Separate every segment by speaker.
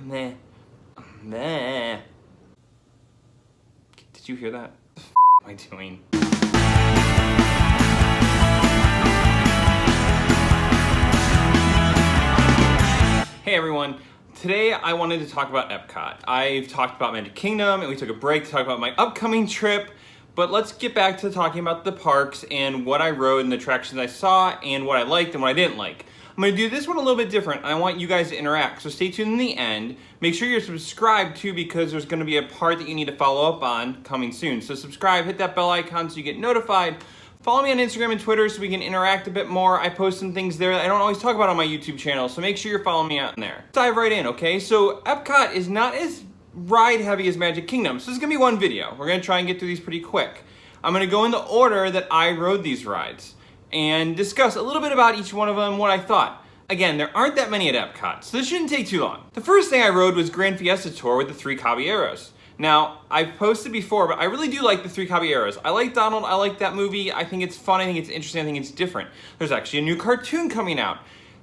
Speaker 1: Meh. Meh. Did you hear that? What the f am I doing? Hey everyone. Today I wanted to talk about EPCOT. I've talked about Magic Kingdom and we took a break to talk about my upcoming trip, but let's get back to talking about the parks and what I rode and the attractions I saw and what I liked and what I didn't like. I'm going to do this one a little bit different. I want you guys to interact, so stay tuned in the end. Make sure you're subscribed too, because there's going to be a part that you need to follow up on coming soon. So subscribe, hit that bell icon so you get notified. Follow me on Instagram and Twitter so we can interact a bit more. I post some things there that I don't always talk about on my YouTube channel, so make sure you're following me out there. Let's dive right in, okay? So EPCOT is not as ride heavy as Magic Kingdom, so this is going to be one video. We're going to try and get through these pretty quick. I'm going to go in the order that I rode these rides and discuss a little bit about each one of them, what I thought. Again, there aren't that many at EPCOT, so this shouldn't take too long. The first thing I rode was Grand Fiesta Tour with the 3 Caballeros. Now, I've posted before, but I really do like the 3 Caballeros. I like Donald, I like that movie, I think it's fun, I think it's interesting, I think it's different. There's actually a new cartoon coming out.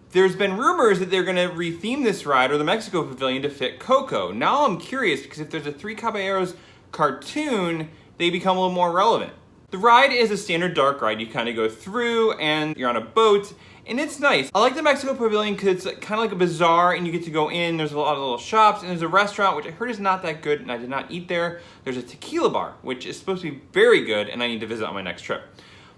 Speaker 1: There's been rumors that they're gonna retheme this ride or the Mexico Pavilion to fit Coco. Now I'm curious, because if there's a 3 Caballeros cartoon, they become a little more relevant. The ride is a standard dark ride. You kind of go through and you're on a boat, and it's nice. I like the Mexico Pavilion because it's kind of like a bazaar and you get to go in. There's a lot of little shops and there's a restaurant, which I heard is not that good and I did not eat there. There's a tequila bar, which is supposed to be very good and I need to visit on my next trip.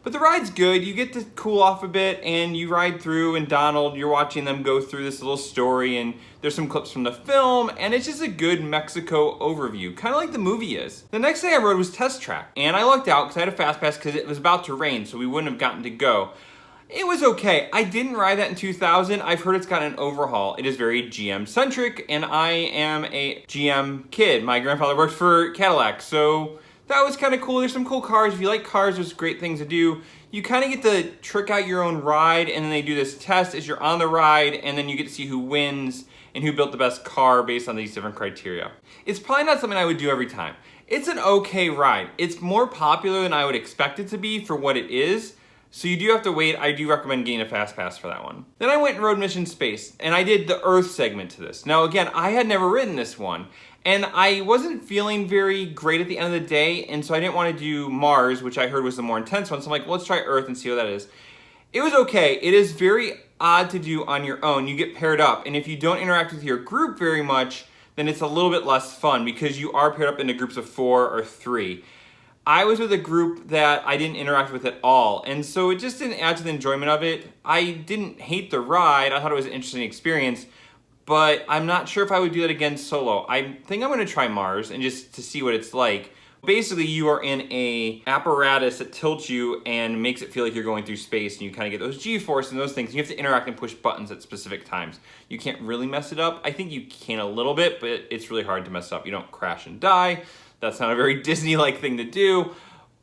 Speaker 1: But the ride's good. You get to cool off a bit and you ride through, and Donald, you're watching them go through this little story, and there's some clips from the film, and it's just a good Mexico overview, kind of like the movie is. The next thing I rode was Test Track, and I lucked out because I had a fast pass because it was about to rain, so we wouldn't have gotten to go. It was okay. I didn't ride that in 2000. I've heard it's got an overhaul. It is very GM centric, and I am a GM kid. My grandfather worked for Cadillac, so that was kind of cool. There's some cool cars. If you like cars, there's great things to do. You kind of get to trick out your own ride, and then they do this test as you're on the ride, and then you get to see who wins and who built the best car based on these different criteria. It's probably not something I would do every time. It's an okay ride. It's more popular than I would expect it to be for what it is. So you do have to wait. I do recommend getting a fast pass for that one. Then I went and rode Mission Space, and I did the Earth segment to this. Now again, I had never ridden this one, and I wasn't feeling very great at the end of the day, and so I didn't want to do Mars, which I heard was the more intense one, so I'm like, well, let's try Earth and see how that is. It was okay. It is very odd to do on your own. You get paired up, and if you don't interact with your group very much, then it's a little bit less fun because you are paired up into groups of 4 or 3. I was with a group that I didn't interact with at all, and so it just didn't add to the enjoyment of it. I didn't hate the ride. I thought it was an interesting experience, but I'm not sure if I would do that again solo. I think I'm gonna try Mars and just to see what it's like. Basically, you are in a apparatus that tilts you and makes it feel like you're going through space, and you kind of get those G-force and those things. You have to interact and push buttons at specific times. You can't really mess it up. I think you can a little bit, but it's really hard to mess up. You don't crash and die. That's not a very Disney-like thing to do.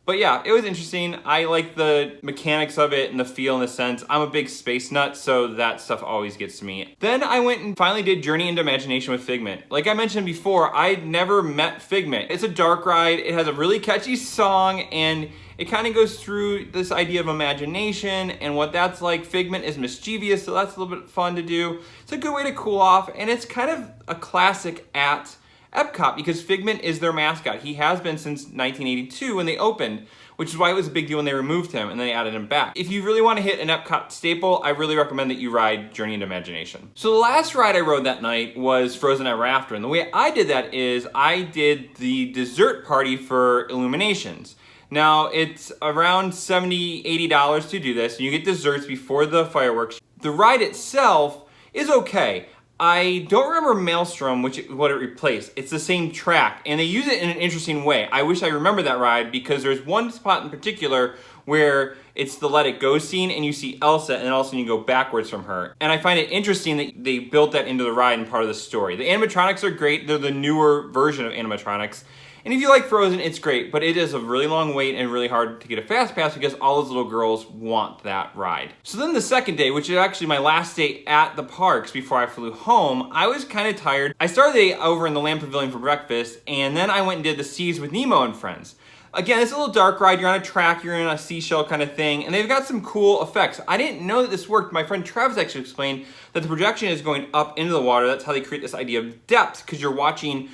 Speaker 1: But yeah, it was interesting. I like the mechanics of it and the feel and the sense. I'm a big space nut, so that stuff always gets to me. Then I went and finally did Journey into Imagination with Figment. Like I mentioned before, I'd never met Figment. It's a dark ride. It has a really catchy song, and it kind of goes through this idea of imagination and what that's like. Figment is mischievous, so that's a little bit fun to do. It's a good way to cool off, and it's kind of a classic at EPCOT because Figment is their mascot. He has been since 1982 when they opened, which is why it was a big deal when they removed him and then they added him back. If you really want to hit an EPCOT staple, I really recommend that you ride Journey into Imagination. So the last ride I rode that night was Frozen Ever After, and the way I did that is I did the dessert party for Illuminations. Now it's around $70, $80 to do this, and you get desserts before the fireworks. The ride itself is okay. I don't remember Maelstrom, what it replaced. It's the same track, and they use it in an interesting way. I wish I remember that ride because there's one spot in particular where it's the Let It Go scene, and you see Elsa, and then all of a sudden you go backwards from her. And I find it interesting that they built that into the ride and part of the story. The animatronics are great. They're the newer version of animatronics. And if you like Frozen, it's great, but it is a really long wait and really hard to get a fast pass because all those little girls want that ride. So then the second day, which is actually my last day at the parks before I flew home, I was kind of tired. I started the day over in the Land Pavilion for breakfast, and then I went and did the Seas with Nemo and Friends. Again, it's a little dark ride. You're on a track, you're in a seashell kind of thing, and they've got some cool effects. I didn't know that this worked. My friend Travis actually explained that the projection is going up into the water. That's how they create this idea of depth, because you're watching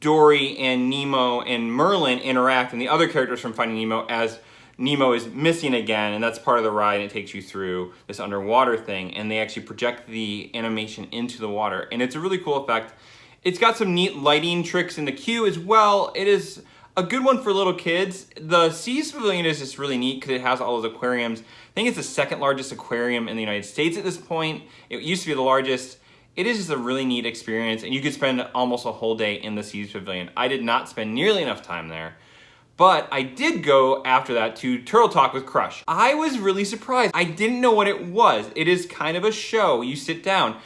Speaker 1: Dory and Nemo and Merlin interact, and the other characters from Finding Nemo, as Nemo is missing again, and that's part of the ride, and it takes you through this underwater thing, and they actually project the animation into the water, and it's a really cool effect. It's got some neat lighting tricks in the queue as well. It is a good one for little kids. The Seas Pavilion is just really neat because it has all those aquariums. I think it's the second largest aquarium in the United States at this point. It used to be the largest. It is just a really neat experience, and you could spend almost a whole day in the Seas Pavilion. I did not spend nearly enough time there, but I did go after that to Turtle Talk with Crush. I was really surprised. I didn't know what it was. It is kind of a show. You sit down,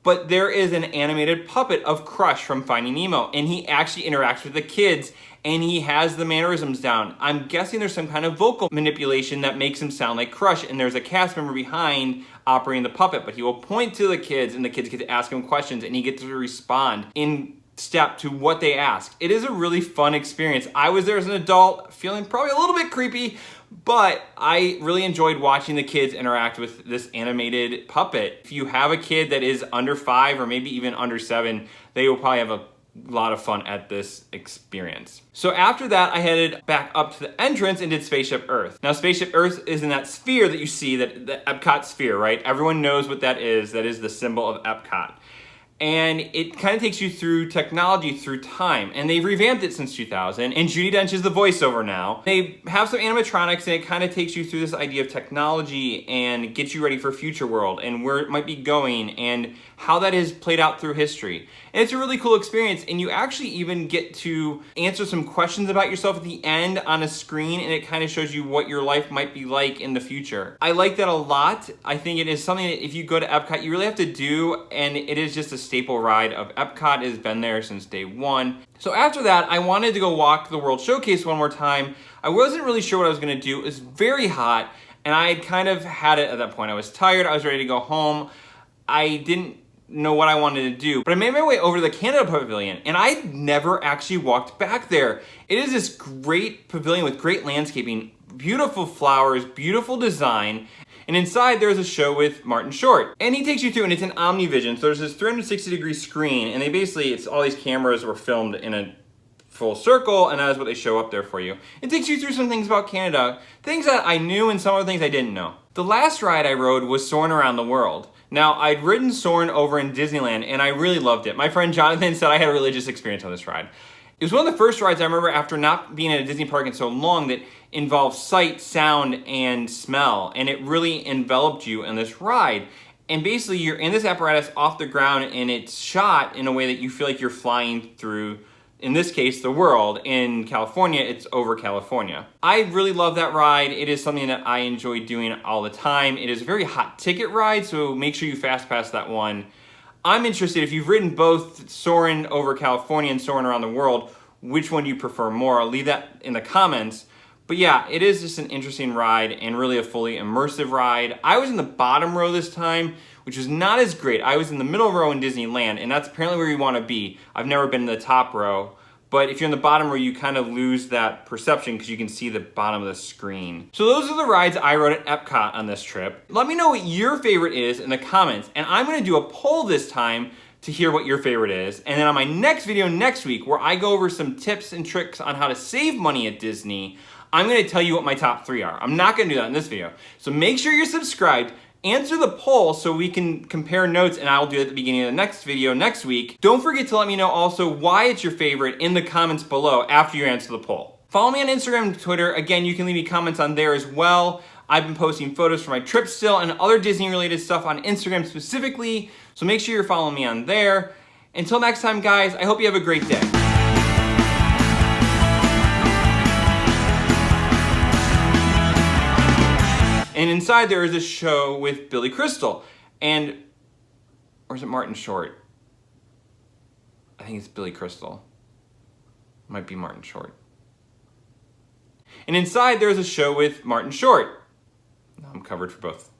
Speaker 1: but there is an animated puppet of Crush from Finding Nemo, and he actually interacts with the kids, and he has the mannerisms down. I'm guessing there's some kind of vocal manipulation that makes him sound like Crush, and there's a cast member behind operating the puppet, but he will point to the kids, and the kids get to ask him questions, and he gets to respond in step to what they ask. It is a really fun experience. I was there as an adult, feeling probably a little bit creepy, but I really enjoyed watching the kids interact with this animated puppet. If you have a kid that is under 5 or maybe even under 7, they will probably have a lot of fun at this experience. So after that, I headed back up to the entrance and did Spaceship Earth. Now, Spaceship Earth is in that sphere that you see, that the EPCOT sphere, right? Everyone knows what that is. That is the symbol of EPCOT. And it kind of takes you through technology through time. And they've revamped it since 2000. And Judi Dench is the voiceover now. They have some animatronics, and it kind of takes you through this idea of technology and gets you ready for future world and where it might be going and how that is played out through history. And it's a really cool experience. And you actually even get to answer some questions about yourself at the end on a screen, and it kind of shows you what your life might be like in the future. I like that a lot. I think it is something that if you go to EPCOT, you really have to do, and it is just a staple ride of EPCOT. It has been there since day one. So after that, I wanted to go walk the World Showcase one more time. I wasn't really sure what I was gonna do. It was very hot, and I kind of had it at that point. I was tired, I was ready to go home. I didn't know what I wanted to do, but I made my way over to the Canada Pavilion, and I never actually walked back there. It is this great pavilion with great landscaping, beautiful flowers, beautiful design, and inside there's a show with Martin Short. And he takes you through, and it's an OmniVision, so there's this 360-degree screen, and they basically, it's all these cameras were filmed in a full circle, and that is what they show up there for you. It takes you through some things about Canada, things that I knew and some other things I didn't know. The last ride I rode was Soarin' Around the World. Now, I'd ridden Soarin' over in Disneyland, and I really loved it. My friend Jonathan said I had a religious experience on this ride. It was one of the first rides I remember after not being at a Disney park in so long that involved sight, sound, and smell, and it really enveloped you in this ride. And basically, you're in this apparatus off the ground, and it's shot in a way that you feel like you're flying through, in this case, the world. In California, it's over California. I really love that ride. It is something that I enjoy doing all the time. It is a very hot ticket ride, so make sure you fast pass that one. I'm interested, if you've ridden both Soarin' over California and Soarin' Around the World, which one do you prefer more? I'll leave that in the comments. But yeah, it is just an interesting ride and really a fully immersive ride. I was in the bottom row this time, which was not as great. I was in the middle row in Disneyland, and that's apparently where you want to be. I've never been in the top row, but if you're in the bottom row, you kind of lose that perception because you can see the bottom of the screen. So those are the rides I rode at EPCOT on this trip. Let me know what your favorite is in the comments, and I'm gonna do a poll this time to hear what your favorite is. And then on my next video next week, where I go over some tips and tricks on how to save money at Disney, I'm gonna tell you what my top 3 are. I'm not gonna do that in this video. So make sure you're subscribed, answer the poll so we can compare notes, and I'll do it at the beginning of the next video next week. Don't forget to let me know also why it's your favorite in the comments below after you answer the poll. Follow me on Instagram and Twitter. Again, you can leave me comments on there as well. I've been posting photos from my trip still and other Disney related stuff on Instagram specifically, so make sure you're following me on there. Until next time, guys, I hope you have a great day. And inside there is a show with Billy Crystal, or is it Martin Short? I think it's Billy Crystal. Might be Martin Short. And inside there's a show with Martin Short. I'm covered for both.